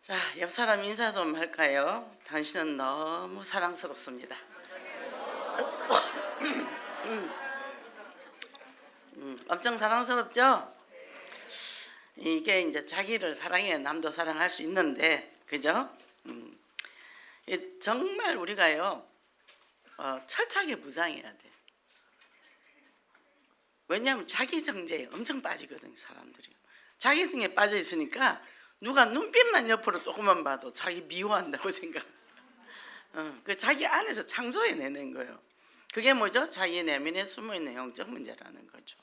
자, 옆 사람 인사 좀 할까요? 당신은 너무 사랑스럽습니다. 엄청 사랑스럽죠? 이게 이제 자기를 사랑해 남도 사랑할 수 있는데, 그죠? 정말 우리가요, 철저하게 무장해야 돼. 왜냐하면 자기 정제에 엄청 빠지거든, 사람들이. 자기 정에 빠져 있으니까 누가 눈빛만 옆으로 조금만 봐도 자기 미워한다고 생각. 그 자기 안에서 창조해내는 거예요. 그게 뭐죠? 자기 내면에 숨어있는 영적 문제라는 거죠.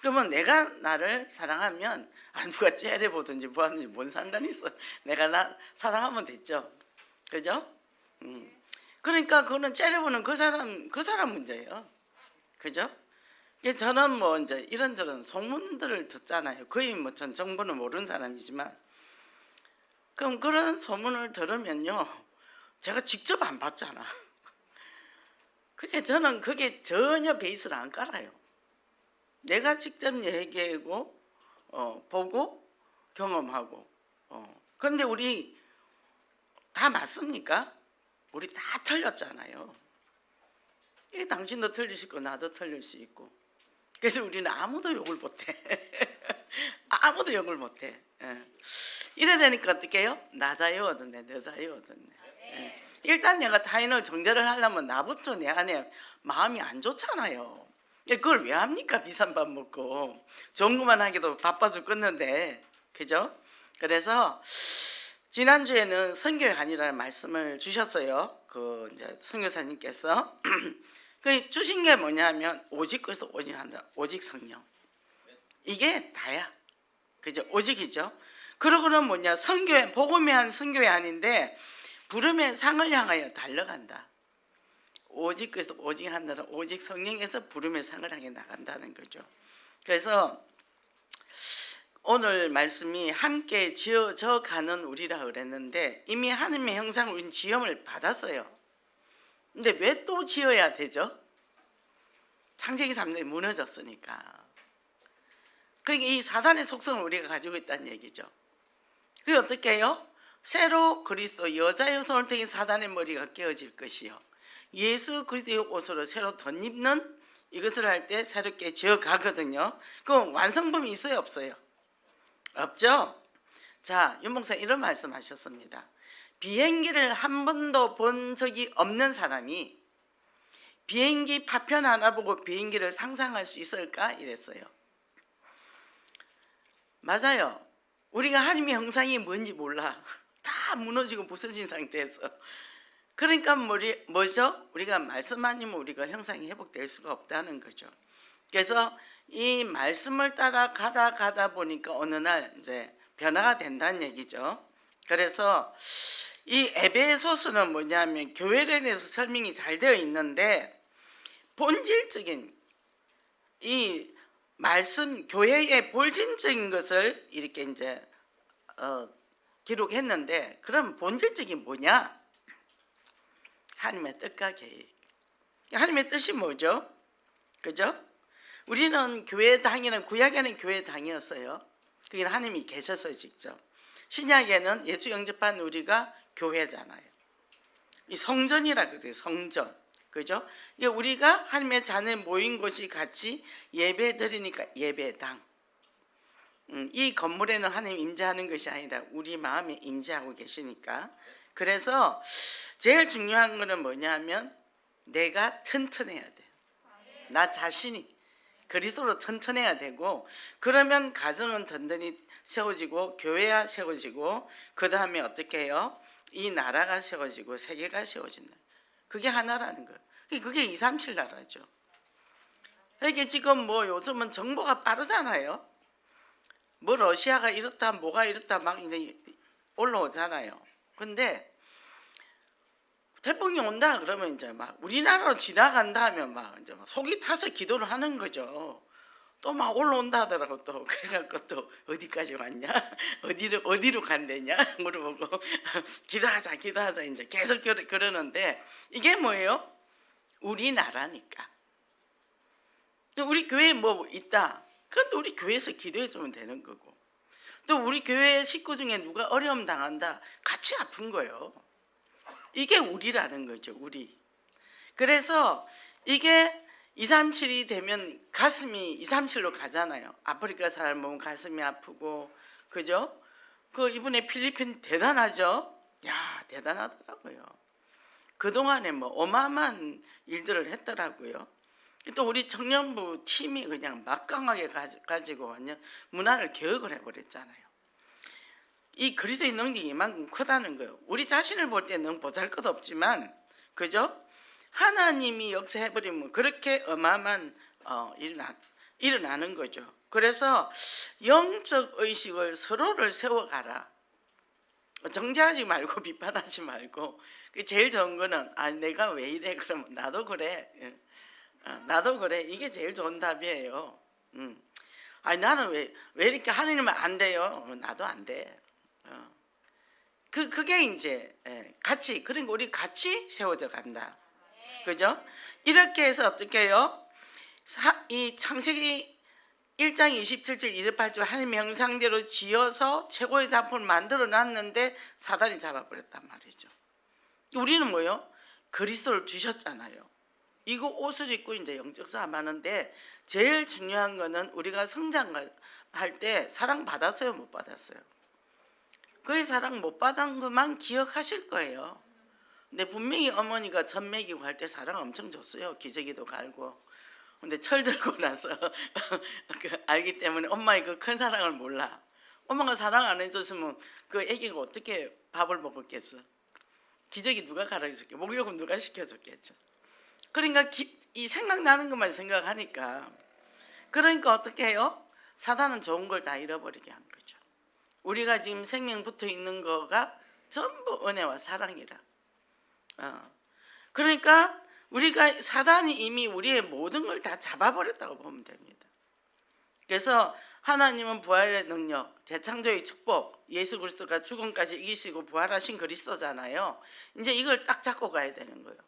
그러면 내가 나를 사랑하면 누가 째려보든지 뭐하든지 뭔 상관이 있어. 내가 나 사랑하면 됐죠. 그죠? 그러니까 그거는 째려보는 그 사람 문제예요. 그죠? 저는 뭐 이제 이런저런 소문들을 듣잖아요. 거의 뭐 전 정보는 모르는 사람이지만, 그럼 그런 소문을 들으면요, 제가 직접 안 봤잖아. 그게 저는 그게 전혀 베이스를 안 깔아요. 내가 직접 얘기하고 보고 경험하고. 그런데 우리 다 맞습니까? 우리 다 틀렸잖아요. 당신도 틀릴 수 있고 나도 틀릴 수 있고. 그래서 우리는 아무도 욕을 못해. 아무도 욕을 못해. 이래 되니까 어떻게 해요? 낮아요 얻었네, 늦어요 얻었네. 일단 내가 타인을 정죄를 하려면 나부터 내 안에 마음이 안 좋잖아요. 그걸 왜 합니까? 비싼 밥 먹고 좋은 것만 하기도 바빠 죽겠는데, 그죠? 그래서 지난주에는 선교회관이라는 말씀을 주셨어요. 그 이제 선교사님께서 그 주신 게 뭐냐면 오직 그리스도 오직 한다, 오직 성령. 이게 다야. 그죠? 오직이죠. 그러고는 뭐냐, 선교회, 복음의 한 선교회 아닌데 부름의 상을 향하여 달려간다. 오직 그래서 오직 한다, 오직 성령에서 부름의 상을 향해 나간다는 거죠. 그래서 오늘 말씀이 함께 지어져 가는 우리라 그랬는데, 이미 하나님의 형상을 우리는 지음을 받았어요. 근데 왜 또 지어야 되죠? 창세기 3장이 무너졌으니까. 그러니까 이 사단의 속성을 우리가 가지고 있다는 얘기죠. 그게 어떻게 해요? 새로 그리스도 여자 여성을 통해 사단의 머리가 깨어질 것이요, 예수 그리스도의 옷으로 새로 덧입는 이것을 할 때 새롭게 지어가거든요. 그럼 완성품이 있어요, 없어요? 없죠? 자, 윤 목사 이런 말씀하셨습니다. 비행기를 한 번도 본 적이 없는 사람이 비행기 파편 하나 보고 비행기를 상상할 수 있을까? 이랬어요. 맞아요. 우리가 하나님의 형상이 뭔지 몰라. 다 무너지고 부서진 상태에서. 그러니까 뭐죠? 우리가 말씀 아니면 우리가 형상이 회복될 수가 없다는 거죠. 그래서 이 말씀을 따라 가다 보니까 어느 날 이제 변화가 된다는 얘기죠. 그래서 이 에베소서는 뭐냐면 교회에 대해서 설명이 잘 되어 있는데, 본질적인 이 말씀, 교회의 본질적인 것을 이렇게 이제 기록했는데, 그럼 본질적인 뭐냐? 하나님의 뜻과 계획. 하나님의 뜻이 뭐죠? 그죠? 우리는 교회 당에는, 구약에는 교회 당이었어요. 그게 하나님이 계셨어요, 직접. 신약에는 예수 영접한 우리가 교회잖아요. 이 성전이라 그래요, 성전. 그죠? 이게 우리가 하나님의 자녀 모인 곳이 같이 예배 드리니까 예배당. 이 건물에는 하나님 임재하는 것이 아니라 우리 마음에 임재하고 계시니까. 그래서 제일 중요한 거는 뭐냐면 내가 튼튼해야 돼. 나 자신이 그리스도로 튼튼해야 되고, 그러면 가정은 든든히 세워지고 교회가 세워지고, 그 다음에 어떻게 해요? 이 나라가 세워지고 세계가 세워진다. 그게 하나라는 거예요. 그게 237 나라죠. 이게 지금 뭐 요즘은 정보가 빠르잖아요. 뭐 러시아가 이렇다 뭐가 이렇다 막 이제 올라오잖아요. 근데 태풍이 온다 그러면 이제 막 우리나라로 지나간다 하면 막 이제 막 속이 타서 기도를 하는 거죠. 또 막 올라온다 하더라고. 또 그래갖고 또 어디까지 왔냐, 어디로 간대냐 물어보고 기도하자 이제 계속 그러는데, 이게 뭐예요? 우리나라니까. 우리 교회에 뭐 있다, 그건 또 우리 교회에서 기도해 주면 되는 거고, 또 우리 교회 식구 중에 누가 어려움 당한다, 같이 아픈 거예요. 이게 우리라는 거죠, 우리. 그래서 이게 237이 되면 가슴이 237로 가잖아요. 아프리카 사람 보면 가슴이 아프고, 그죠? 그 이번에 필리핀 대단하죠? 야, 대단하더라고요. 그동안에 뭐 어마어마한 일들을 했더라고요. 또 우리 청년부 팀이 그냥 막강하게 가지고 완전 문화를 개혁을 해버렸잖아요. 이 그리스도의 능력이 이만큼 크다는 거예요. 우리 자신을 볼 때는 보잘것 없지만, 그죠? 하나님이 역사해버리면 그렇게 어마어마한 일어나는 거죠. 그래서 영적 의식을 서로를 세워가라. 정죄하지 말고 비판하지 말고. 제일 좋은 거는 내가 왜 이래? 그러면 나도 그래. 나도 그래. 이게 제일 좋은 답이에요. 나는 왜 이렇게 하느님은 안 돼요? 나도 안 돼. 그게 이제 같이, 그러니까 우리 같이 세워져 간다. 그죠? 이렇게 해서 어떻게 해요? 이 창세기 1장 27절 28절 하나님의 형상대로 지어서 최고의 작품을 만들어 놨는데 사단이 잡아버렸단 말이죠. 우리는 뭐요? 그리스도를 주셨잖아요. 이거 옷을 입고 이제 영적 싸움 하는데 제일 중요한 거는 우리가 성장할 때 사랑 받았어요, 못 받았어요? 그 사랑 못 받은 것만 기억하실 거예요. 근데 분명히 어머니가 젖 먹이고 할 때 사랑 엄청 줬어요. 기저귀도 갈고. 근데 철 들고 나서 알기 때문에 엄마의 그 큰 사랑을 몰라. 엄마가 사랑 안 해줬으면 그 애기가 어떻게 밥을 먹었겠어? 기저귀 누가 갈아줬겠어? 목욕은 누가 시켜줬겠죠? 그러니까 이 생각나는 것만 생각하니까, 그러니까 어떻게 해요? 사단은 좋은 걸 다 잃어버리게 한 거죠. 우리가 지금 생명 붙어 있는 거가 전부 은혜와 사랑이라. 그러니까 우리가 사단이 이미 우리의 모든 걸 다 잡아버렸다고 보면 됩니다. 그래서 하나님은 부활의 능력, 재창조의 축복, 예수 그리스도가 죽음까지 이기시고 부활하신 그리스도잖아요. 이제 이걸 딱 잡고 가야 되는 거예요.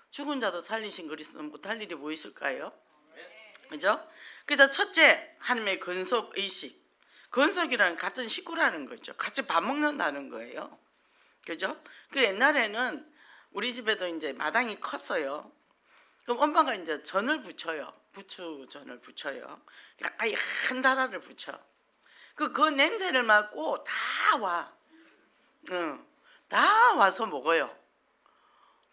죽은 자도 살리신 그리스도는 못할 일이 뭐 있을까요? 그죠? 그래서 첫째, 하나님의 근속 의식. 근속이라는 같은 식구라는 거죠. 같이 밥 먹는다는 거예요. 그죠? 그 옛날에는 우리 집에도 이제 마당이 컸어요. 그럼 엄마가 이제 전을 부쳐요. 부추전을 부쳐요. 그러니까 아예 한 다라를 부쳐. 그 냄새를 맡고 다 와. 다 와서 먹어요.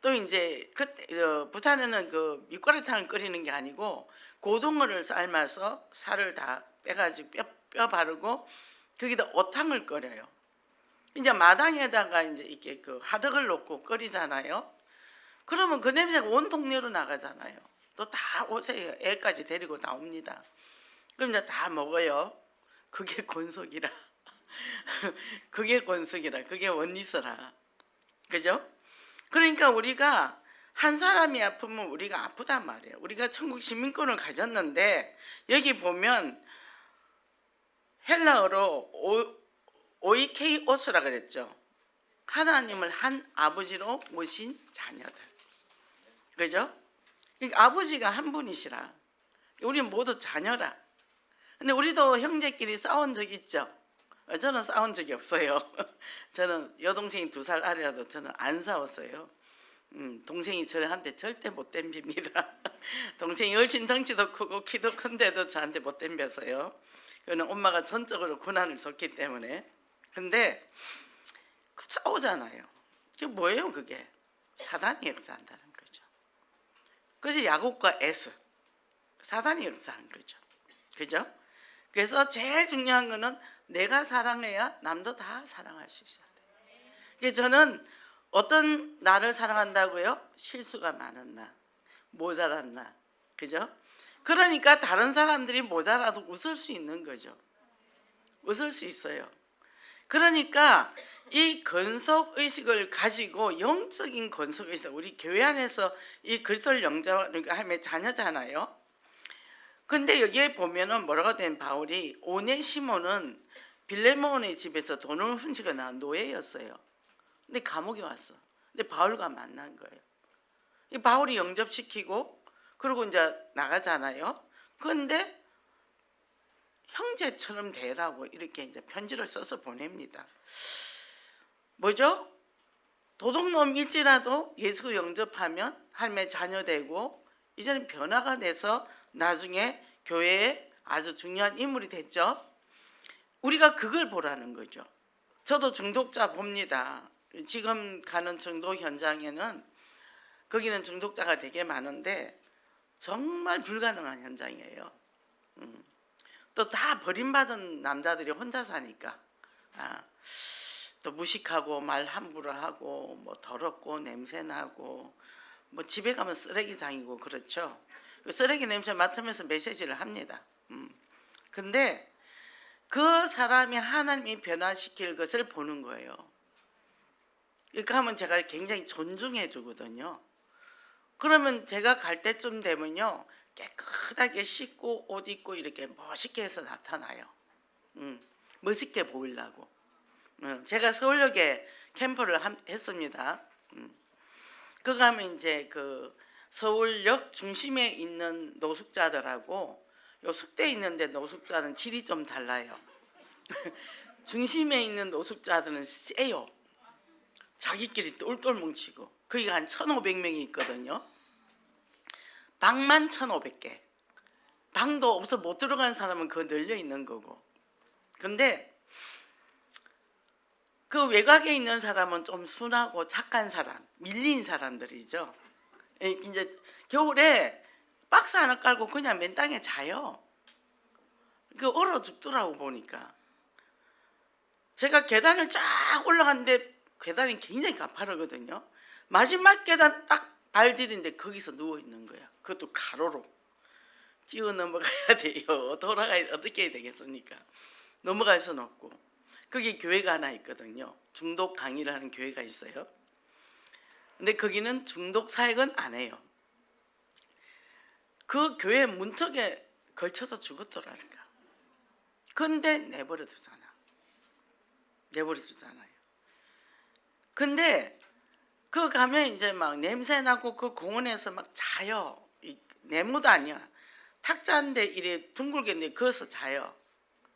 또 이제 그때 부산에는 그 밑가루탕을 끓이는 게 아니고 고등어를 삶아서 살을 다 빼가지고 뼈 바르고 거기다 어탕을 끓여요. 이제 마당에다가 이제 이렇게 그 하덕을 놓고 끓이잖아요. 그러면 그 냄새가 온 동네로 나가잖아요. 또 다 오세요. 애까지 데리고 나옵니다. 그럼 이제 다 먹어요. 그게 권속이라. 그게 권속이라. 그게 원리서라. 그죠? 그러니까 우리가 한 사람이 아프면 우리가 아프단 말이에요. 우리가 천국 시민권을 가졌는데 여기 보면 헬라어로 오이케이오스라 그랬죠. 하나님을 한 아버지로 모신 자녀들. 그죠? 그러니까 아버지가 한 분이시라. 우리는 모두 자녀라. 근데 우리도 형제끼리 싸운 적 있죠? 저는 싸운 적이 없어요. 저는 여동생이 2살 아래라도 저는 안 싸웠어요. 동생이 저한테 절대 못 덤빕니다. 동생이 훨씬 덩치도 크고 키도 큰데도 저한테 못 덤벼서요. 그는 엄마가 전적으로 고난을 줬기 때문에. 근데 싸우잖아요. 그게 뭐예요? 그게 사단이 역사한다는 거죠. 그것이 야곱과 에서 사단이 역사한 거죠. 그죠? 그래서 제일 중요한 거는 내가 사랑해야 남도 다 사랑할 수 있어야 돼. 그래서 저는 어떤 나를 사랑한다고요? 실수가 많은 나, 모자란 나, 그죠? 그러니까 다른 사람들이 모자라도 웃을 수 있는 거죠. 웃을 수 있어요. 그러니까 이 건석 의식을 가지고 영적인 건석 의식, 우리 교회 안에서 이 그리스도를 영접하면 자녀잖아요. 근데 여기에 보면은 뭐라고 된 바울이 오네시모는 빌레몬의 집에서 돈을 훔치고 나온 노예였어요. 근데 감옥에 왔어. 근데 바울과 만난 거예요. 이 바울이 영접시키고 그리고 이제 나가잖아요. 그런데 형제처럼 대라고 이렇게 이제 편지를 써서 보냅니다. 뭐죠? 도둑놈일지라도 예수 영접하면 하나님의 자녀 되고 이제는 변화가 돼서 나중에 교회에 아주 중요한 인물이 됐죠. 우리가 그걸 보라는 거죠. 저도 중독자 봅니다. 지금 가는 중독 현장에는 거기는 중독자가 되게 많은데 정말 불가능한 현장이에요. 또 다 버림받은 남자들이 혼자 사니까 또 무식하고 말 함부로 하고 뭐 더럽고 냄새나고 뭐 집에 가면 쓰레기장이고 그렇죠. 그 쓰레기 냄새 맡으면서 메시지를 합니다. 근데 그 사람이 하나님이 변화시킬 것을 보는 거예요. 그러니까 하면 제가 굉장히 존중해 주거든요. 그러면 제가 갈 때쯤 되면요 깨끗하게 씻고 옷 입고 이렇게 멋있게 해서 나타나요. 멋있게 보이려고. 제가 서울역에 캠프를 했습니다. 그 가면 이제 그 서울역 중심에 있는 노숙자들하고 요 숙대에 있는데 노숙자는 질이 좀 달라요. 중심에 있는 노숙자들은 세요. 자기끼리 똘똘 뭉치고 거기가 한 1,500명이 있거든요. 방만 1,500개. 방도 없어 못 들어간 사람은 그 널려 있는 거고. 근데 그 외곽에 있는 사람은 좀 순하고 착한 사람, 밀린 사람들이죠. 이제 겨울에 박스 하나 깔고 그냥 맨 땅에 자요. 그 얼어 죽더라고 보니까. 제가 계단을 쫙 올라갔는데 계단이 굉장히 가파르거든요. 마지막 계단 딱 발 디딘데 거기서 누워 있는 거야. 그것도 가로로 뛰어 넘어가야 돼요. 돌아가야 어떻게 해야 되겠습니까? 넘어갈 수는 없고. 거기 교회가 하나 있거든요. 중독 강의를 하는 교회가 있어요. 근데 거기는 중독 사역은 안 해요. 그 교회 문턱에 걸쳐서 죽었더라니까. 근데 내버려 두잖아. 내버려 두잖아요. 근데 그 가면 이제 막 냄새 나고 그 공원에서 막 자요. 네모도 아니야. 탁자인데 이래 둥글게 그어서 자요.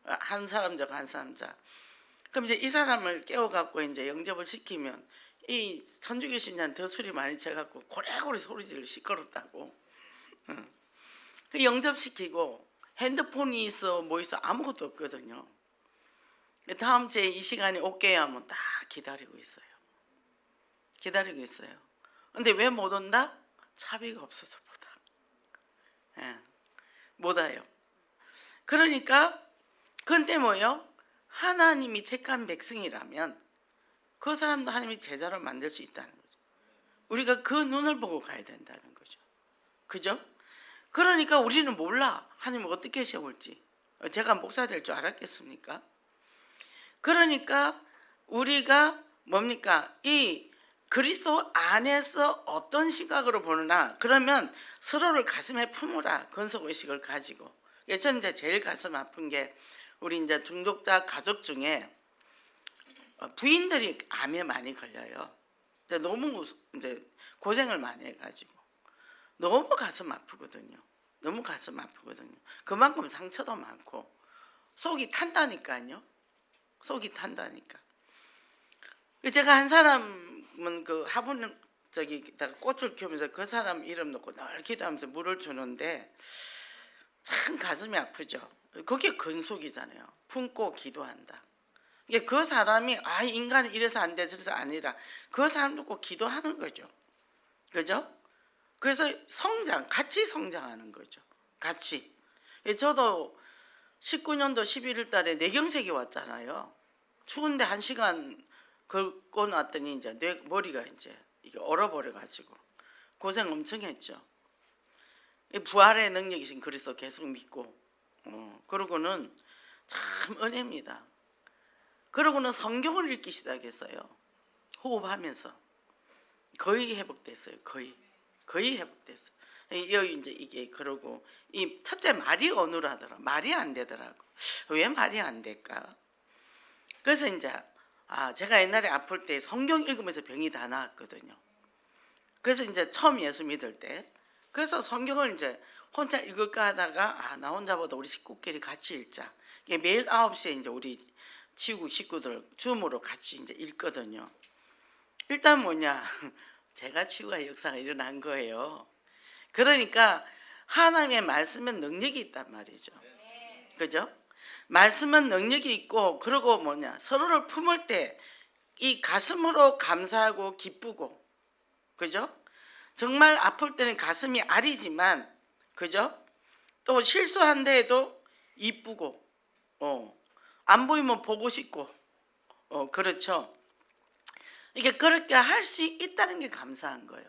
한 사람 자고 한 사람 자. 그럼 이제 이 사람을 깨워갖고 이제 영접을 시키면 이 천주교 신자는 더 술이 많이 채갖고 고래고래 소리지를 시끄럽다고. 그 영접시키고 핸드폰이 있어 뭐 있어 아무것도 없거든요. 다음 주에 이 시간이 오케이 하면 딱 기다리고 있어요. 기다리고 있어요. 근데 왜 못 온다? 차비가 없어서 못 와. 예, 못 와요. 그러니까 근데 뭐요? 하나님이 택한 백성이라면 그 사람도 하나님이 제자로 만들 수 있다는 거죠. 우리가 그 눈을 보고 가야 된다는 거죠. 그죠? 그러니까 우리는 몰라. 하나님을 어떻게 세울지. 제가 목사 될 줄 알았겠습니까? 그러니까 우리가 뭡니까? 이 그리스도 안에서 어떤 시각으로 보느냐? 그러면 서로를 가슴에 품으라. 건속의식을 가지고. 저는 이제 제일 가슴 아픈 게 우리 이제 중독자 가족 중에 부인들이 암에 많이 걸려요. 너무 이제 고생을 많이 해가지고 너무 가슴 아프거든요. 너무 가슴 아프거든요. 그만큼 상처도 많고 속이 탄다니까요. 속이 탄다니까. 제가 한 사람은 그 화분 꽃을 키우면서 그 사람 이름 넣고 늘 기도하면서 물을 주는데 참 가슴이 아프죠. 그게 근속이잖아요. 품고 기도한다. 이게 그 사람이 인간은 이래서 안 돼, 저래서 아니라 그 사람도 꼭 기도하는 거죠. 그죠? 그래서 같이 성장하는 거죠. 같이. 저도 19년도 11월 달에 뇌경색이 왔잖아요. 추운데 1시간 걷고 났더니 이제 머리가 이제 이게 얼어버려가지고 고생 엄청 했죠. 부활의 능력이신 그리스도 계속 믿고, 그러고는 참 은혜입니다. 그러고는 성경을 읽기 시작했어요. 호흡하면서 거의 회복됐어요. 거의 회복됐어요. 여기 이제 이게 그러고 이 첫째 말이 어눌하더라. 말이 안 되더라고. 왜 말이 안 될까? 그래서 이제 제가 옛날에 아플 때 성경 읽으면서 병이 다 나았거든요. 그래서 이제 처음 예수 믿을 때 그래서 성경을 이제 혼자 읽을까 하다가 나 혼자보다 우리 식구끼리 같이 읽자. 이게 매일 9시에 이제 우리 지구 식구들 줌으로 같이 이제 읽거든요. 일단 뭐냐? 제가 치유의 역사가 일어난 거예요. 그러니까 하나님의 말씀은 능력이 있단 말이죠. 그죠? 말씀은 능력이 있고, 그리고 뭐냐? 서로를 품을 때 이 가슴으로 감사하고 기쁘고, 그죠? 정말 아플 때는 가슴이 아리지만, 그죠? 또 실수한 데에도 이쁘고, 안 보이면 보고 싶고, 그렇죠? 이게 그렇게 할 수 있다는 게 감사한 거예요.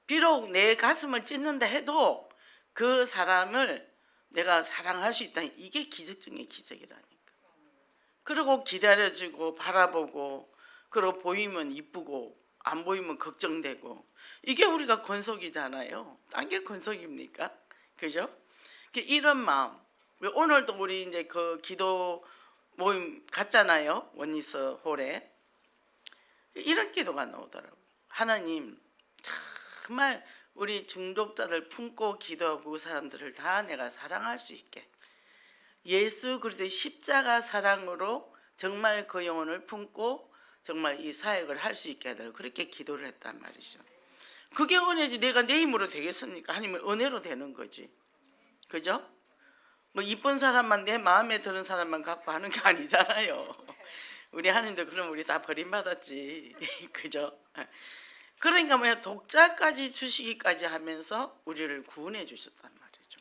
비록 내 가슴을 찢는다 해도 그 사람을 내가 사랑할 수 있다니, 이게 기적 중의 기적이라니까. 그리고 기다려주고 바라보고, 그리고 보이면 이쁘고 안 보이면 걱정되고, 이게 우리가 권속이잖아요. 딴 게 권속입니까? 그죠? 이런 마음. 오늘도 우리 이제 그 기도 모임 갔잖아요. 원리스 홀에. 이런 기도가 나오더라고요. 하나님, 정말 우리 중독자들 품고 기도하고 그 사람들을 다 내가 사랑할 수 있게, 예수 그리스도의 십자가 사랑으로 정말 그 영혼을 품고 정말 이 사역을 할 수 있게 하도록 그렇게 기도를 했단 말이죠. 그게 은혜지. 내가 내 힘으로 되겠습니까? 하나님의 은혜로 되는 거지. 그죠? 뭐 이쁜 사람만, 내 마음에 드는 사람만 갖고 하는 게 아니잖아요. 우리 하나님도 그럼 우리 다 버림받았지. 그죠? 그러니까 뭐야, 독자까지 주시기까지 하면서 우리를 구원해 주셨단 말이죠.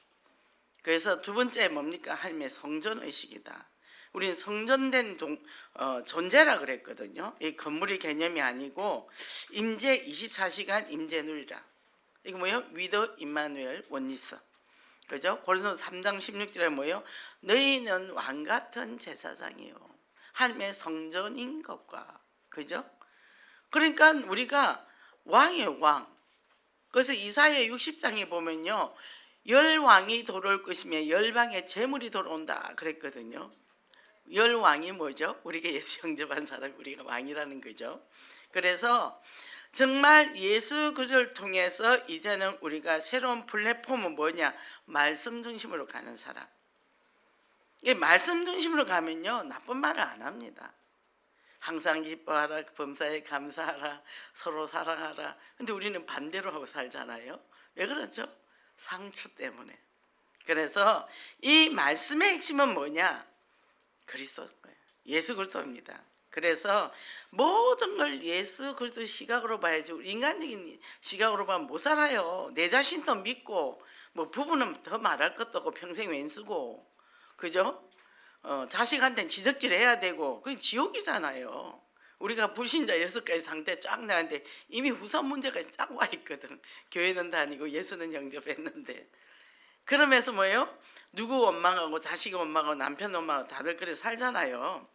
그래서 두 번째 뭡니까? 하나님의 성전의식이다. 우리는 성전된 존재라 그랬거든요. 이 건물의 개념이 아니고 임재 24시간 임재 누리라. 이거 뭐예요? 위더 임마누엘 원리스. 그죠? 고린도서 3장 16절에 뭐예요? 너희는 왕 같은 제사장이요, 하나님의 성전인 것과. 그죠? 그러니까 우리가 왕이에요, 왕. 그래서 이사야 60장에 보면요, 열왕이 돌아올 것이며 열방의 재물이 돌아온다 그랬거든요. 열왕이 뭐죠? 우리가 예수 영접한 사람, 우리가 왕이라는 거죠. 그래서 정말 예수 그리스도를 통해서 이제는 우리가 새로운 플랫폼은 뭐냐? 말씀 중심으로 가는 사람. 이 말씀 중심으로 가면요, 나쁜 말을 안 합니다. 항상 기뻐하라, 범사에 감사하라, 서로 사랑하라. 근데 우리는 반대로 하고 살잖아요. 왜 그렇죠? 상처 때문에. 그래서 이 말씀의 핵심은 뭐냐? 그리스도예요. 예수 그리스도입니다. 그래서 모든 걸 예수 그리스도 시각으로 봐야지, 우리 인간적인 시각으로 보면 못 살아요. 내 자신도 믿고, 뭐 부부는 더 말할 것도 없고 평생 왼수고, 그죠? 자식한테는 지적질 해야 되고, 그게 지옥이잖아요. 우리가 불신자 6가지 상태 쫙 나는데 이미 후손 문제까지 쫙 와 있거든. 교회는 다니고 예수는 영접했는데. 그러면서 뭐예요? 누구 원망하고 자식 원망하고 남편 원망하고 다들 그래 살잖아요.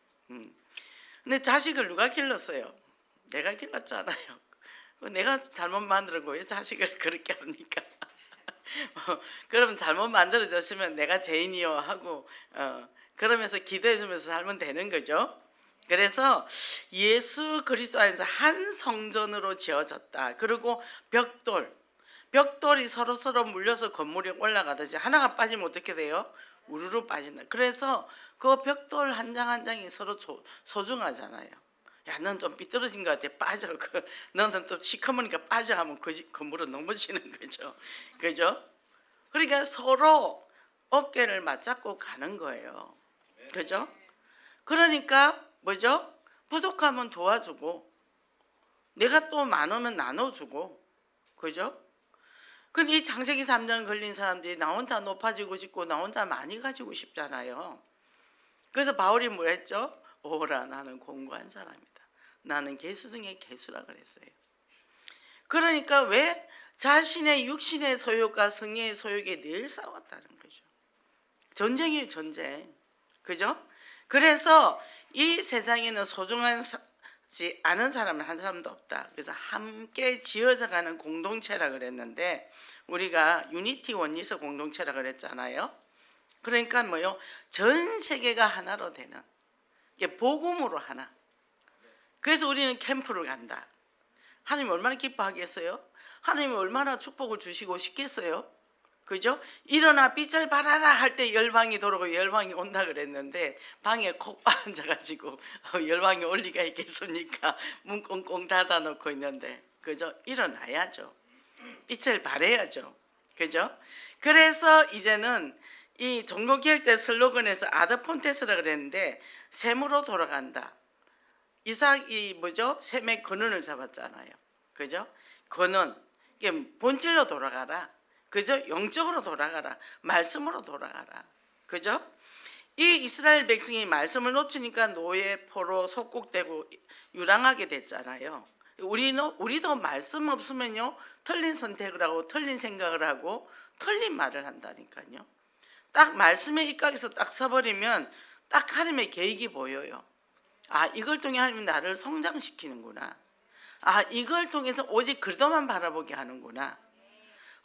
근데 자식을 누가 길렀어요? 내가 길렀잖아요. 내가 잘못 만들고 왜 자식을 그렇게 합니까? 그러면 잘못 만들어졌으면 내가 죄인이요 하고, 그러면서 기도해 주면서 살면 되는 거죠. 그래서 예수 그리스도 안에서 한 성전으로 지어졌다. 그리고 벽돌이 서로 물려서 건물이 올라가듯이 하나가 빠지면 어떻게 돼요? 우르르 빠진다. 그래서 그 벽돌 한 장 한 장이 서로 소중하잖아요. 야, 넌 좀 삐뚤어진 것 같아, 빠져. 너는 또 시커머니까 빠져 하면 그 건물은 넘어지는 거죠. 그죠? 그러니까 서로 어깨를 맞잡고 가는 거예요. 그죠? 그러니까 뭐죠? 부족하면 도와주고, 내가 또 많으면 나눠주고, 그죠? 근데 이 창세기 3장 걸린 사람들이 나 혼자 높아지고 싶고 나 혼자 많이 가지고 싶잖아요. 그래서 바울이 뭐 했죠? 오라, 나는 공고한 사람이다. 나는 개수 중에 개수라 그랬어요. 그러니까 왜? 자신의 육신의 소욕과 성령의 소욕에 늘 싸웠다는 거죠. 전쟁이에요, 전쟁. 그죠? 그래서 이 세상에는 소중하지 않은 사람은 한 사람도 없다. 그래서 함께 지어져가는 공동체라 그랬는데, 우리가 유니티 원리스 공동체라 그랬잖아요. 그러니까 뭐요? 전 세계가 하나로 되는, 이게 복음으로 하나. 그래서 우리는 캠프를 간다. 하나님 얼마나 기뻐하겠어요? 하나님이 얼마나 축복을 주시고 싶겠어요? 그죠? 일어나 빛을 발하라 할 때 열방이 돌아오고 열방이 온다 그랬는데 방에 콕 앉아가지고 열방이 올 리가 있겠습니까? 문 꽁꽁 닫아놓고 있는데, 그죠? 일어나야죠. 빛을 발해야죠. 그죠? 그래서 이제는 이 종교개혁 때 슬로건에서 아드폰테스라 그랬는데 샘으로 돌아간다. 이삭이 뭐죠? 샘의 근원을 잡았잖아요. 그죠? 근원. 이게 본질로 돌아가라. 그죠? 영적으로 돌아가라. 말씀으로 돌아가라. 그죠? 이 이스라엘 백성이 말씀을 놓치니까 노예, 포로, 속국되고 유랑하게 됐잖아요. 우리도 말씀 없으면요, 틀린 선택을 하고 틀린 생각을 하고 틀린 말을 한다니까요. 딱 말씀의 입각에서 딱 서버리면 딱 하나님의 계획이 보여요. 아, 이걸 통해 하나님이 나를 성장시키는구나. 아, 이걸 통해서 오직 그리스도만 바라보게 하는구나.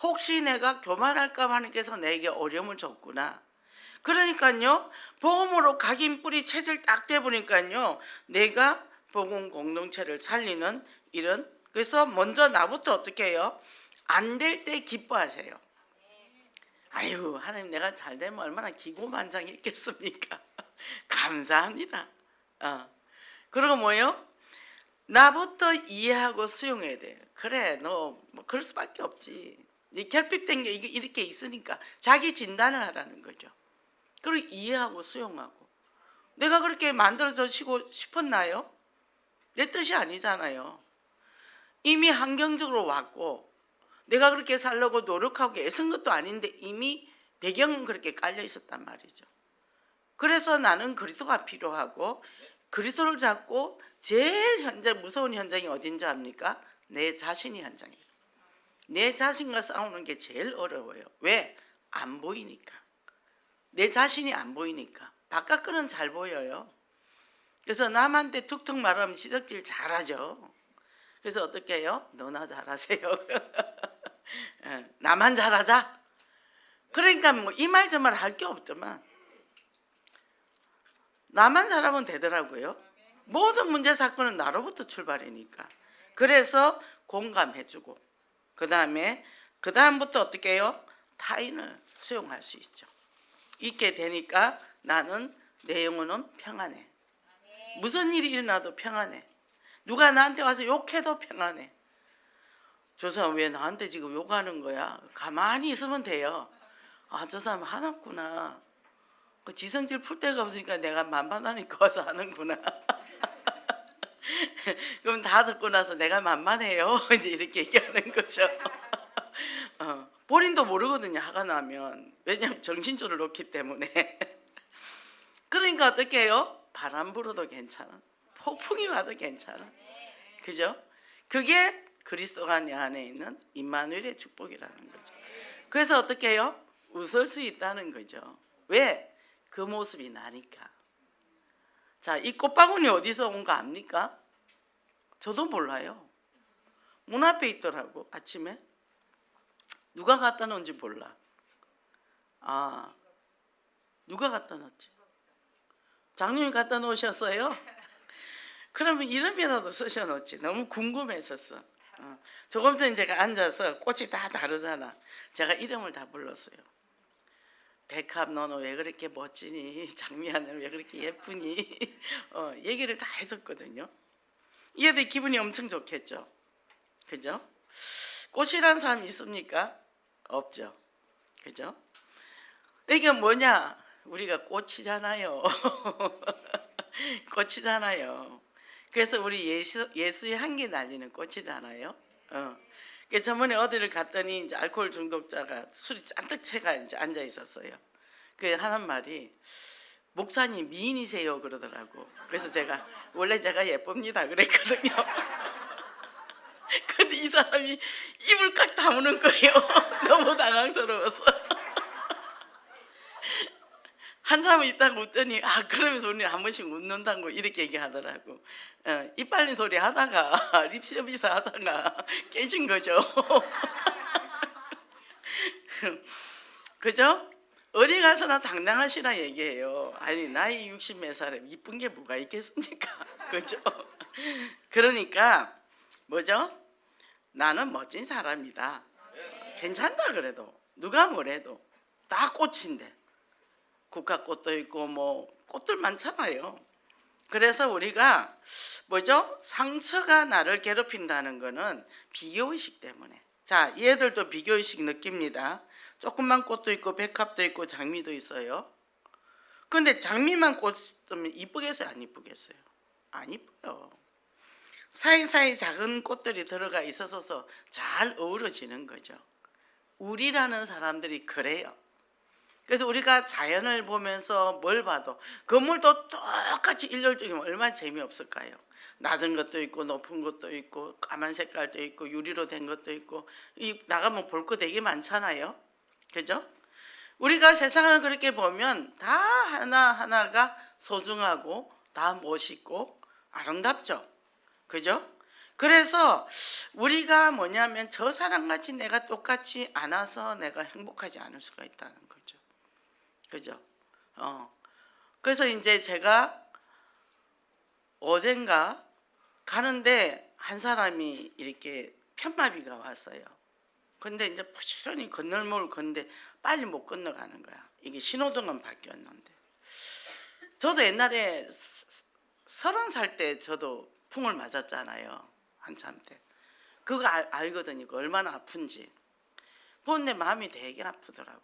혹시 내가 교만할까 봐 하나님께서 내게 어려움을 줬구나. 그러니까요, 복음으로 각인 뿌리 체질 딱 돼보니까요, 내가 복음 공동체를 살리는 이런, 그래서 먼저 나부터 어떻게 해요? 안 될 때 기뻐하세요. 아유, 하나님 내가 잘 되면 얼마나 기고만장했겠습니까? 감사합니다. 그리고 뭐예요? 나부터 이해하고 수용해야 돼요. 그래, 너 뭐 그럴 수밖에 없지. 결핍된 게 이렇게 있으니까 자기 진단을 하라는 거죠. 그리고 이해하고 수용하고. 내가 그렇게 만들어지고 싶었나요? 내 뜻이 아니잖아요. 이미 환경적으로 왔고 내가 그렇게 살려고 노력하고 애쓴 것도 아닌데 이미 배경은 그렇게 깔려 있었단 말이죠. 그래서 나는 그리스도가 필요하고 그리스도를 잡고 제일 현재 무서운 현장이 어딘지 압니까? 내 자신이 현장이에요. 내 자신과 싸우는 게 제일 어려워요. 왜? 안 보이니까. 내 자신이 안 보이니까. 바깥 거는 잘 보여요. 그래서 남한테 툭툭 말하면 지적질 잘하죠. 그래서 어떻게 해요? 너나 잘하세요. 나만 잘하자. 그러니까 뭐 이 말 저 말 할 게 없지만 나만 잘하면 되더라고요. 모든 문제 사건은 나로부터 출발이니까. 그래서 공감해주고 그 다음부터 어떻게 해요? 타인을 수용할 수 있죠. 있게 되니까 나는 내 영혼은 평안해. 무슨 일이 일어나도 평안해. 누가 나한테 와서 욕해도 평안해. 저 사람 왜 나한테 지금 욕하는 거야? 가만히 있으면 돼요. 아, 저 사람 화났구나. 지성질 풀 데가 없으니까 내가 만만하니까 와서 하는구나. 그럼 다 듣고 나서 내가 만만해요. 이제 이렇게 얘기하는 거죠. 본인도 모르거든요. 화가 나면. 왜냐하면 정신줄을 놓기 때문에. 그러니까 어떻게 해요? 바람 불어도 괜찮아. 폭풍이 와도 괜찮아. 그죠? 그게 그리스도가 내 안에 있는 임마누엘의 축복이라는 거죠. 그래서 어떻게 해요? 웃을 수 있다는 거죠. 왜? 그 모습이 나니까. 자, 이 꽃바구니 어디서 온 거 압니까? 저도 몰라요. 문 앞에 있더라고. 아침에 누가 갖다 놓은지 몰라. 아, 누가 갖다 놓았지? 장님이 갖다 놓으셨어요? 그러면 이름이라도 쓰셔놓지. 너무 궁금했었어. 조금 전에 제가 앉아서 꽃이 다 다르잖아. 제가 이름을 다 불렀어요. 백합 너는 왜 그렇게 멋지니? 장미하늘 왜 그렇게 예쁘니? 얘기를 다 해줬거든요. 얘들 기분이 엄청 좋겠죠. 그죠? 꽃이라는 사람 있습니까? 없죠. 그죠? 이게 뭐냐? 우리가 꽃이잖아요. 꽃이잖아요. 그래서 우리 예수의 향기 날리는 꽃이잖아요. 그 저번에 어디를 갔더니 이제 알코올 중독자가 술이 잔뜩 채가 이제 앉아 있었어요. 그 하는 말이 목사님 미인이세요 그러더라고. 그래서 제가 원래 제가 예쁩니다 그랬거든요. 근데 이 사람이 입을 꽉 다무는 거예요. 너무 당황스러워서. 한참을 있다가 웃더니 아 그러면서 우리는 한 번씩 웃는다고 이렇게 얘기하더라고. 입 빨린 소리 하다가 립 서비스 하다가 깨진 거죠. 그죠? 어디 가서나 당당하시라 얘기해요. 아니 나이 60 몇 살에 이쁜 게 뭐가 있겠습니까? 그죠? 그러니까 뭐죠? 나는 멋진 사람이다. 괜찮다 그래도. 누가 뭐래도 다 꽃인데 국화꽃도 있고 뭐 꽃들 많잖아요. 그래서 우리가 뭐죠? 상처가 나를 괴롭힌다는 거는 비교의식 때문에. 자, 얘들도 비교의식 느낍니다. 조그만 꽃도 있고 백합도 있고 장미도 있어요. 근데 장미만 꽃이면 이쁘겠어요? 안 이쁘겠어요? 안 이뻐요. 사이사이 작은 꽃들이 들어가 있어서 잘 어우러지는 거죠. 우리라는 사람들이 그래요. 그래서 우리가 자연을 보면서 뭘 봐도 건물도 똑같이 일렬적이면 얼마나 재미없을까요? 낮은 것도 있고 높은 것도 있고 까만 색깔도 있고 유리로 된 것도 있고 이 나가면 볼 거 되게 많잖아요. 그죠? 우리가 세상을 그렇게 보면 다 하나하나가 소중하고 다 멋있고 아름답죠. 그죠? 그래서 우리가 뭐냐면 저 사람같이 내가 똑같이 않아서 내가 행복하지 않을 수가 있다는 거죠. 그죠? 그래서 이제 제가 어젠가 가는데 한 사람이 이렇게 편마비가 왔어요. 근데 이제 부지런히 건널목을 걷는데 빨리 못 건너가는 거야. 이게 신호등은 바뀌었는데. 저도 옛날에 30살 때 저도 풍을 맞았잖아요. 한참 때. 그거 알거든요. 얼마나 아픈지. 보는데 마음이 되게 아프더라고.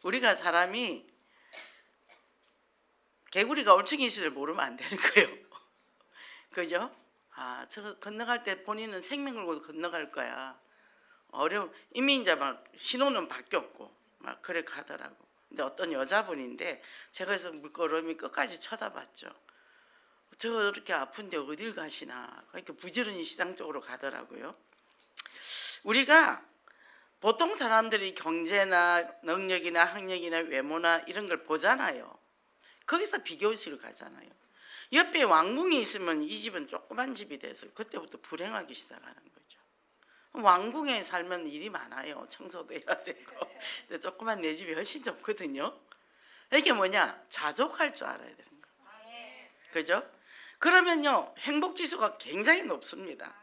우리가 사람이 개구리가 올챙이실을 모르면 안 되는 거예요. 그죠? 저 건너갈 때 본인은 생명 걸고 건너갈 거야. 이미 이제 막 신호는 바뀌었고 막 그래 가더라고. 근데 어떤 여자분인데 제가 그래서 물끄러미 끝까지 쳐다봤죠. 저렇게 아픈데 어딜 가시나. 그러니까 부지런히 시장 쪽으로 가더라고요. 우리가 보통 사람들이 경제나 능력이나 학력이나 외모나 이런 걸 보잖아요. 거기서 비교의식을 가잖아요. 옆에 왕궁이 있으면 이 집은 조그만 집이 돼서 그때부터 불행하기 시작하는 거죠. 왕궁에 살면 일이 많아요. 청소도 해야 되고. 근데 조그만 내 집이 훨씬 좋거든요. 이게 뭐냐? 자족할 줄 알아야 되는 거예요. 그죠? 그러면요 행복지수가 굉장히 높습니다.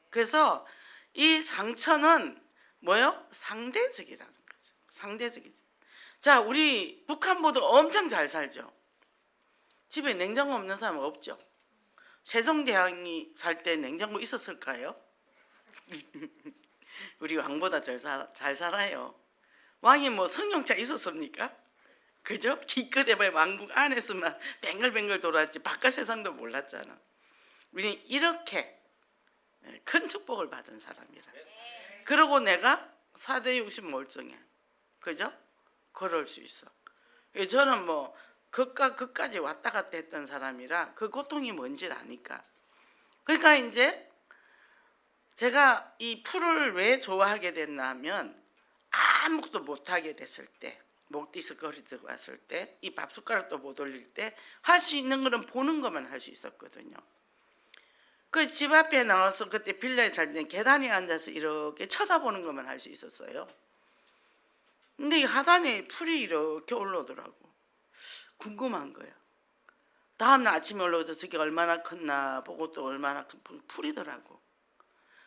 그래서 이 상처는 뭐요? 상대적이라는 거죠. 상대적이죠. 자, 우리 북한보다 엄청 잘 살죠. 집에 냉장고 없는 사람 없죠. 세종대왕이 살 때 냉장고 있었을까요? 우리 왕보다 잘 살아요. 왕이 뭐 승용차 있었습니까? 그죠? 기껏 해봐야 왕국 안에서만 뱅글뱅글 돌았지 바깥 세상도 몰랐잖아. 우리는 이렇게 큰 축복을 받은 사람이라. 그러고 내가 4대 60 멀쩡해. 그죠? 그럴 수 있어. 저는 뭐 극과 극까지 왔다 갔다 했던 사람이라 그 고통이 뭔지를 아니까. 그러니까 이제 제가 이 풀을 왜 좋아하게 됐나 하면 아무것도 못하게 됐을 때, 목 디스커리 들어갔을 때, 이 밥숟가락도 못 올릴 때 할 수 있는 거는 보는 것만 할 수 있었거든요. 그 집 앞에 나와서 그때 빌라에 살 때 계단에 앉아서 이렇게 쳐다보는 것만 할 수 있었어요. 근데 이 하단에 풀이 이렇게 올라오더라고. 궁금한 거야. 다음날 아침에 올라오서 저게 얼마나 컸나 보고 또 얼마나 큰 풀이더라고.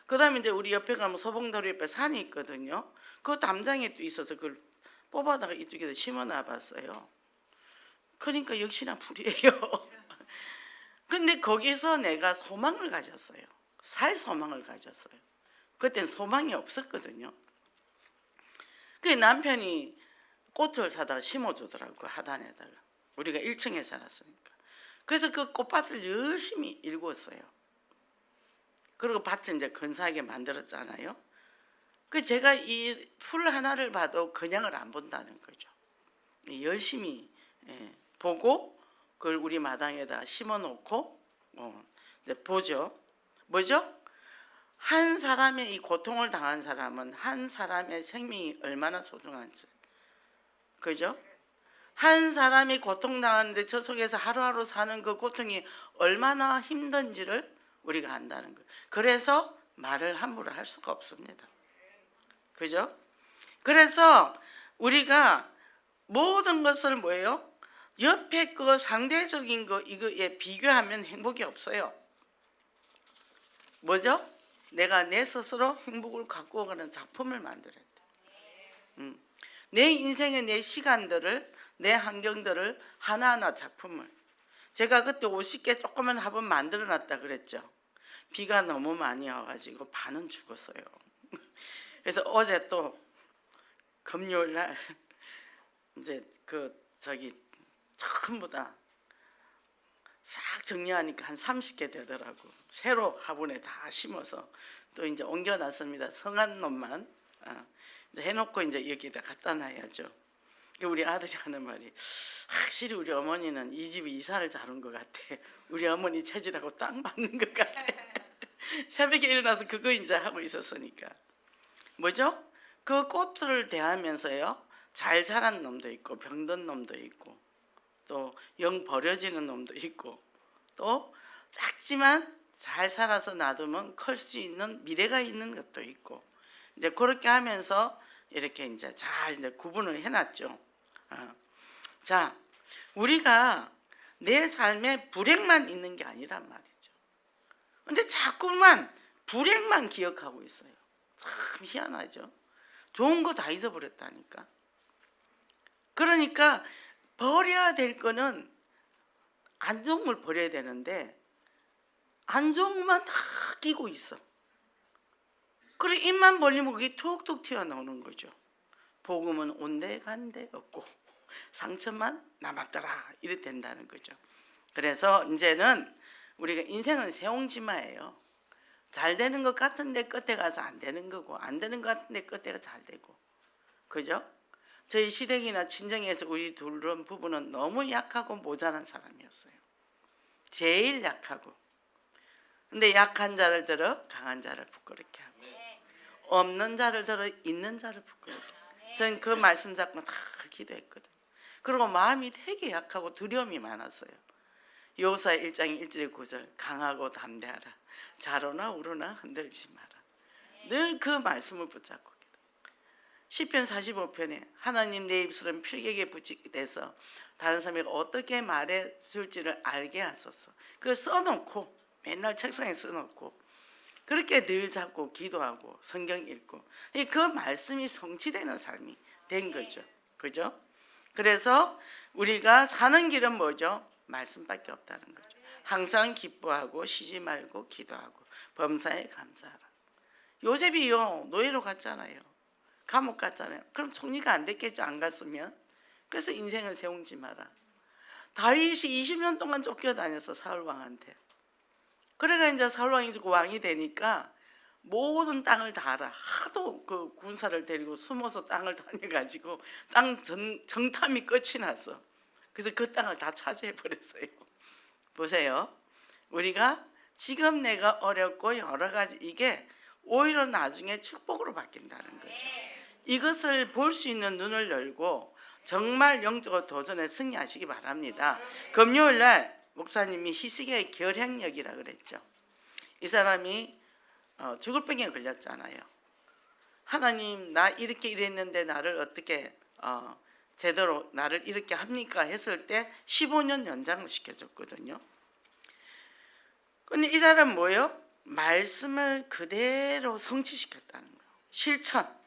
그 다음에 이제 우리 옆에 가면 소봉다리 옆에 산이 있거든요. 그 담장에 또 있어서 그걸 뽑아다가 이쪽에다 심어놔 봤어요. 그러니까 역시나 풀이에요. 근데 거기서 내가 소망을 가졌어요. 살 소망을 가졌어요. 그때는 소망이 없었거든요. 그 남편이 꽃을 사다가 심어주더라고, 그 하단에다가. 우리가 1층에 살았으니까. 그래서 그 꽃밭을 열심히 일궜어요. 그리고 밭을 이제 근사하게 만들었잖아요. 그 제가 이 풀 하나를 봐도 그냥을 안 본다는 거죠. 열심히 보고 그걸 우리 마당에다 심어놓고 이제 보죠. 뭐죠? 한 사람의 이 고통을 당한 사람은 한 사람의 생명이 얼마나 소중한지, 그죠? 한 사람이 고통당하는데 저 속에서 하루하루 사는 그 고통이 얼마나 힘든지를 우리가 안다는 거예요. 그래서 말을 함부로 할 수가 없습니다. 그죠? 그래서 우리가 모든 것을 뭐예요? 옆에 그 상대적인 거 이거에 비교하면 행복이 없어요. 뭐죠? 내가 내 스스로 행복을 갖고 오가는 작품을 만들어야 돼. 내 인생의 내 시간들을, 내 환경들을 하나하나 작품을, 제가 그때 50개 조그만 화분 만들어 놨다 그랬죠. 비가 너무 많이 와가지고 반은 죽었어요. 그래서 어제 또 금요일 날 이제 전부 다 싹 정리하니까 한 30개 되더라고. 새로 화분에 다 심어서 또 이제 옮겨놨습니다. 성한 놈만 이제 해놓고 이제 여기다 갖다 놔야죠. 우리 아들이 하는 말이, 확실히 우리 어머니는 이 집에 이사를 잘 온 것 같아. 우리 어머니 체질하고 딱 맞는 것 같아. 새벽에 일어나서 그거 이제 하고 있었으니까. 뭐죠? 그 꽃을 대하면서요, 잘 자란 놈도 있고 병든 놈도 있고 또 영 버려지는 놈도 있고 또 작지만 잘 살아서 놔두면 클 수 있는 미래가 있는 것도 있고, 이제 그렇게 하면서 이렇게 이제 잘 이제 구분을 해놨죠. 자, 우리가 내 삶에 불행만 있는 게 아니란 말이죠. 근데 자꾸만 불행만 기억하고 있어요. 참 희한하죠. 좋은 거 다 잊어버렸다니까. 그러니까 버려야 될 거는 안 좋은 걸 버려야 되는데 안 좋은 것만 다 끼고 있어. 그래 입만 벌리면 그게 툭툭 튀어나오는 거죠. 복음은 온데 간데 없고 상처만 남았더라, 이래 된다는 거죠. 그래서 이제는 우리가 인생은 세옹지마예요. 잘 되는 것 같은데 끝에 가서 안 되는 거고, 안 되는 것 같은데 끝에 잘 되고, 그죠? 저희 시댁이나 친정에서 우리 둘은 부부는 너무 약하고 모자란 사람이었어요. 제일 약하고. 근데 약한 자를 들어 강한 자를 부끄럽게 하고, 없는 자를 들어 있는 자를 부끄럽게 하고. 저는 그 말씀 잡고 다 기도했거든요. 그리고 마음이 되게 약하고 두려움이 많았어요. 여호수아 1장 1절 9절, 강하고 담대하라, 자로나 우로나 흔들리지 마라. 늘 그 말씀을 붙잡고. 시편 45편에 하나님 내 입술은 필객에 붙이게 돼서 다른 사람이 어떻게 말해 줄지를 알게 하소서. 그걸 써놓고 맨날 책상에 써놓고 그렇게 늘 잡고 기도하고 성경 읽고, 그 말씀이 성취되는 삶이 된 거죠. 그죠? 그래서 우리가 사는 길은 뭐죠? 말씀밖에 없다는 거죠. 항상 기뻐하고 쉬지 말고 기도하고 범사에 감사하라. 요셉이요, 노예로 갔잖아요. 감옥 갔잖아요. 그럼 총리가 안 됐겠죠, 안 갔으면. 그래서 인생을 세웅지 마라. 다윗이 20년 동안 쫓겨다녔어, 사울 왕한테. 그래가 이제 사울 왕이 왕이 되니까 모든 땅을 다 알아. 하도 그 군사를 데리고 숨어서 땅을 다녀가지고 땅 정탐이 끝이 났어. 그래서 그 땅을 다 차지해 버렸어요. 보세요. 우리가 지금 내가 어렵고 여러 가지, 이게 오히려 나중에 축복으로 바뀐다는 거죠. 이것을 볼 수 있는 눈을 열고 정말 영적으로 도전에 승리하시기 바랍니다. 금요일 날 목사님이 희식의 결행력이라 그랬죠. 이 사람이 죽을 병에 걸렸잖아요. 하나님, 나 이렇게 이랬는데 나를 어떻게 제대로 나를 이렇게 합니까? 했을 때 15년 연장을 시켜줬거든요. 근데 이 사람은 뭐예요? 말씀을 그대로 성취시켰다는 거예요. 실천.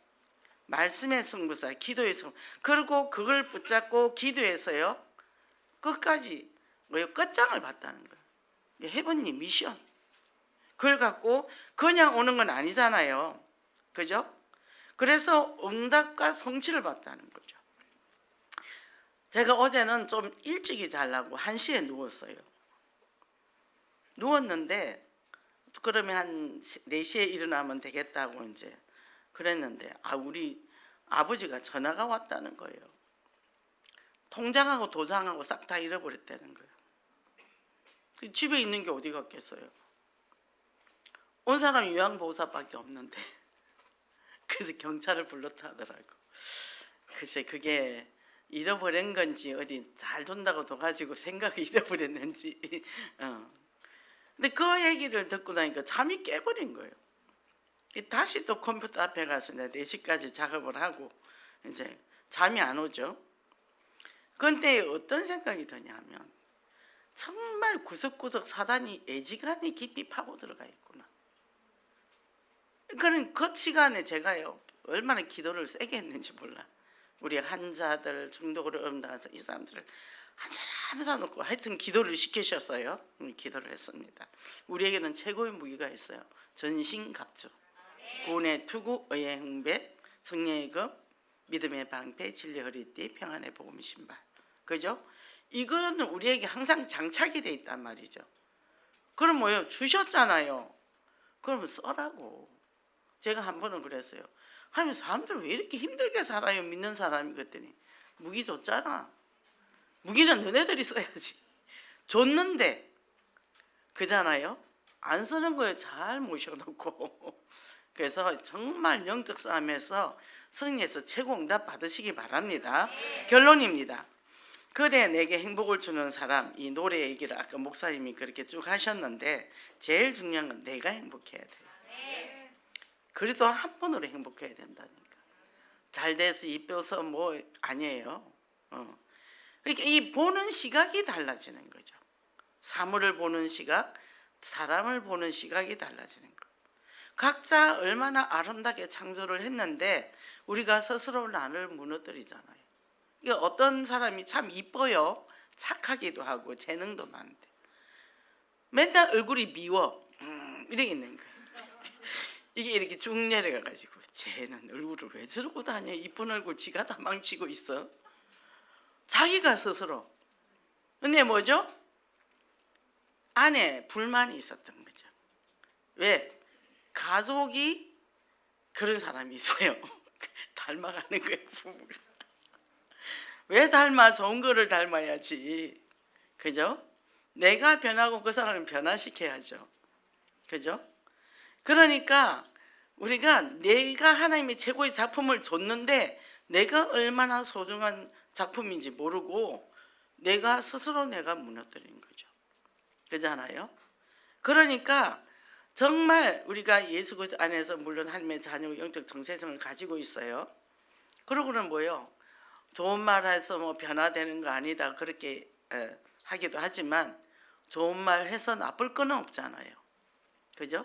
말씀의 승부사, 기도의 승부. 그리고 그걸 붙잡고 기도해서요, 끝까지 끝장을 봤다는 거예요. 해븐님 미션. 그걸 갖고 그냥 오는 건 아니잖아요. 그죠? 그래서 응답과 성취를 봤다는 거죠. 제가 어제는 좀 일찍이 자려고 1시에 누웠어요. 누웠는데 그러면 한 4시에 일어나면 되겠다고 이제 그랬는데, 우리 아버지가 전화가 왔다는 거예요. 통장하고 도장하고 싹 다 잃어버렸다는 거예요. 집에 있는 게 어디 갔겠어요? 온 사람이 요양보호사밖에 없는데. 그래서 경찰을 불렀다 하더라고. 글쎄 그게 잃어버린 건지 어디 잘 둔다고 둬가지고 생각이 잊어버렸는지. 근데 그 얘기를 듣고 나니까 잠이 깨버린 거예요. 다시 또 컴퓨터 앞에 가서 4시까지 작업을 하고 이제 잠이 안 오죠. 그런데 어떤 생각이 드냐면, 정말 구석구석 사단이 애지간히 깊이 파고 들어가 있구나. 그런 그 시간에 제가요, 얼마나 기도를 세게 했는지 몰라. 우리 환자들, 중독으로 엄다해서 이 사람들을 한 사람 다 놓고 하여튼 기도를 시키셨어요. 기도를 했습니다. 우리에게는 최고의 무기가 있어요. 전신갑주. 구원의 투구, 의의 흥배, 성령의 금, 믿음의 방패, 진리의 허리띠, 평안의 복음 신발. 그죠? 이거는 우리에게 항상 장착이 돼 있단 말이죠. 그럼 뭐예요? 주셨잖아요. 그러면 써라고. 제가 한 번은 그랬어요. 하나님, 사람들 왜 이렇게 힘들게 살아요? 믿는 사람이. 그랬더니 무기 줬잖아. 무기는 너네들이 써야지. 줬는데 그잖아요. 안 쓰는 거에 잘 모셔놓고. 그래서 정말 영적 싸움에서 승리해서 최고 응답 받으시기 바랍니다. 결론입니다. 그대 내게 행복을 주는 사람. 이 노래 얘기를 아까 목사님이 그렇게 쭉 하셨는데 제일 중요한 건 내가 행복해야 돼요. 그래도 한 번으로 행복해야 된다니까. 잘 돼서 이뻐서 뭐 아니에요. 그러니까 이 보는 시각이 달라지는 거죠. 사물을 보는 시각, 사람을 보는 시각이 달라지는 거예요. 각자 얼마나 아름답게 창조를 했는데 우리가 스스로 나를 무너뜨리잖아요. 이게 어떤 사람이 참 이뻐요. 착하기도 하고 재능도 많은데 맨날 얼굴이 미워. 이렇게 있는 거예요. 이게 이렇게 쭉 내려가가지고 쟤는 얼굴을 왜 저러고 다녀? 이쁜 얼굴 지가 다 망치고 있어. 자기가 스스로. 근데 뭐죠? 안에 불만이 있었던 거죠. 왜? 가족이 그런 사람이 있어요. 닮아가는 거예요, 부부가. 왜 닮아? 좋은 거를 닮아야지. 그죠? 내가 변하고 그 사람을 변화시켜야죠. 그죠? 그러니까 우리가 내가 하나님의 최고의 작품을 줬는데 내가 얼마나 소중한 작품인지 모르고 내가 스스로 내가 무너뜨린 거죠. 그렇잖아요. 그러니까 정말 우리가 예수 그리스도 안에서 물론 하나님의 자녀 영적 정체성을 가지고 있어요. 그러고는 뭐요? 좋은 말 해서 뭐 변화되는 거 아니다 그렇게 하기도 하지만 좋은 말 해서 나쁠 건 없잖아요. 그죠?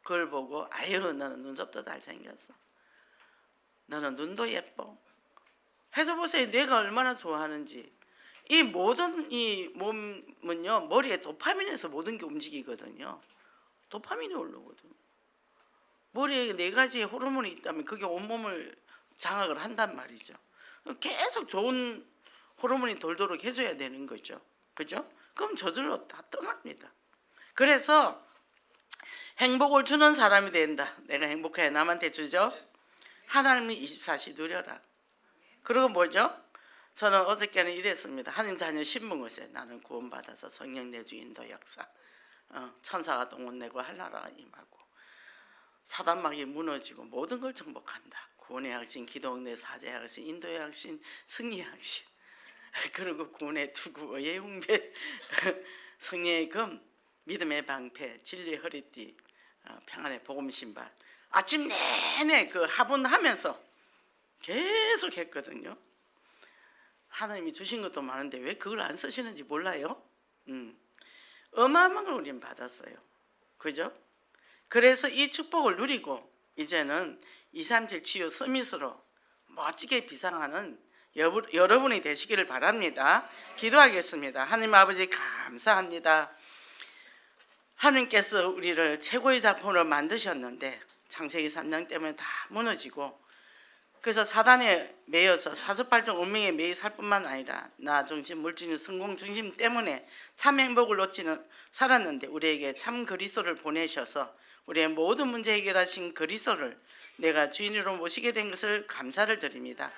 그걸 보고 아유 너는 눈썹도 잘생겼어. 너는 눈도 예뻐. 해서 보세요. 내가 얼마나 좋아하는지. 이 모든 이 몸은요 머리에 도파민에서 모든 게 움직이거든요. 도파민이 올라오거든요. 머리에 4가지의 호르몬이 있다면 그게 온몸을 장악을 한단 말이죠. 계속 좋은 호르몬이 돌도록 해줘야 되는 거죠. 그죠? 그럼 저절로 다 떠납니다. 그래서 행복을 주는 사람이 된다. 내가 행복해 남한테 주죠. 하나님이 24시 누려라. 그리고 뭐죠? 저는 어저께는 이랬습니다. 하나님 자녀 신문을 나는 구원받아서 성령 내주 인도 역사 천사가 동원내고 하나라가 임하고 사단막이 무너지고 모든 걸 정복한다. 구원의 확신, 기도응대, 사제의 확신, 인도의 확신, 승리의 확신. 그리고 구원의 투구, 의의 웅배, 성령의 금, 믿음의 방패, 진리의 허리띠, 평안의 복음 신발. 아침 내내 그 화분하면서 계속 했거든요. 하나님이 주신 것도 많은데 왜 그걸 안 쓰시는지 몰라요. 어마어마한 걸 우리는 받았어요. 그죠? 그래서 이 축복을 누리고 이제는 237 치유 서밋으로 멋지게 비상하는 여러분이 되시기를 바랍니다. 기도하겠습니다. 하나님 아버지 감사합니다. 하나님께서 우리를 최고의 작품으로 만드셨는데 창세기 3장 때문에 다 무너지고 그래서 사단에 매여서 사주팔종 운명에 매여 살 뿐만 아니라 나 중심, 물질중, 성공 중심 때문에 참 행복을 놓치는 살았는데 우리에게 참 그리스도를 보내셔서 우리의 모든 문제 해결하신 그리스도를 내가 주인으로 모시게 된 것을 감사를 드립니다.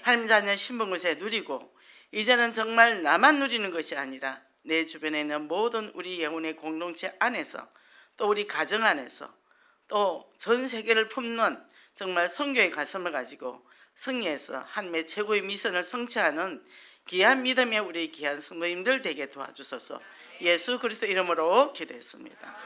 하나님 자녀 신분 것에 누리고 이제는 정말 나만 누리는 것이 아니라 내 주변에 있는 모든 우리 영혼의 공동체 안에서 또 우리 가정 안에서 또 전 세계를 품는 정말 선교의 가슴을 가지고 승리해서 하나님의 최고의 미션을 성취하는 귀한 믿음의 우리 귀한 성도님들 되게 도와주소서. 예수 그리스도 이름으로 기도했습니다.